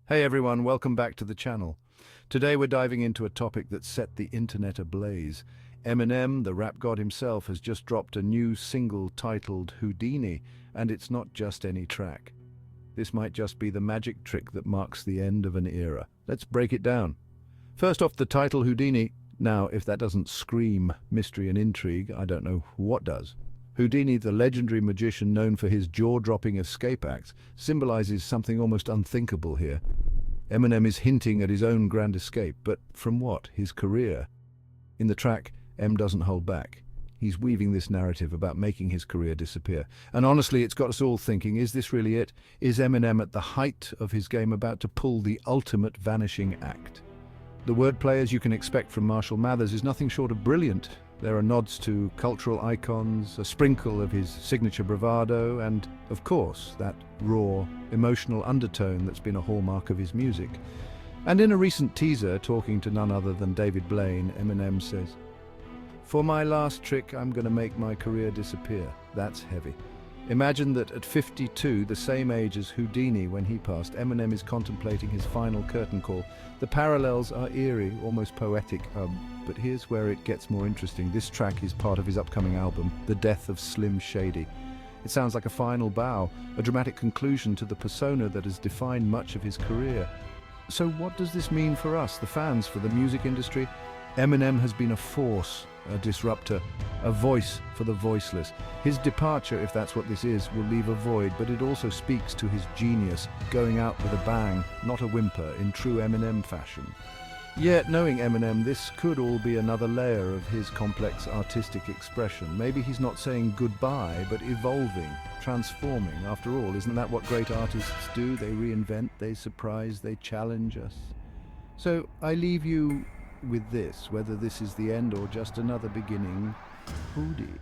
Hey everyone, welcome back to the channel. Today we're diving into a topic that set the internet ablaze. Eminem, the rap god himself, has just dropped a new single titled Houdini, and it's not just any track. This might just be the magic trick that marks the end of an era. Let's break it down. First off, the title Houdini. Now, if that doesn't scream mystery and intrigue, I don't know what does. Houdini, the legendary magician known for his jaw-dropping escape acts, symbolizes something almost unthinkable here. Eminem is hinting at his own grand escape, but from what? His career. In the track, M doesn't hold back. He's weaving this narrative about making his career disappear. And honestly, it's got us all thinking, is this really it? Is Eminem at the height of his game about to pull the ultimate vanishing act? The wordplay, as you can expect from Marshall Mathers, is nothing short of brilliant. There are nods to cultural icons, a sprinkle of his signature bravado, and, of course, that raw, emotional undertone that's been a hallmark of his music. And in a recent teaser, talking to none other than David Blaine, Eminem says, "For my last trick, I'm going to make my career disappear." That's heavy. Imagine that at 52, the same age as Houdini when he passed, Eminem is contemplating his final curtain call. The parallels are eerie, almost poetic, but here's where it gets more interesting. This track is part of his upcoming album, The Death of Slim Shady. It sounds like a final bow, a dramatic conclusion to the persona that has defined much of his career. So what does this mean for us, the fans, for the music industry? Eminem has been a force, a disruptor, a voice for the voiceless. His departure, if that's what this is, will leave a void, but it also speaks to his genius, going out with a bang, not a whimper, in true Eminem fashion. Yet, knowing Eminem, this could all be another layer of his complex artistic expression. Maybe he's not saying goodbye, but evolving, transforming. After all, isn't that what great artists do? They reinvent, they surprise, they challenge us. So I leave you with this, whether this is the end or just another beginning. Hoodie.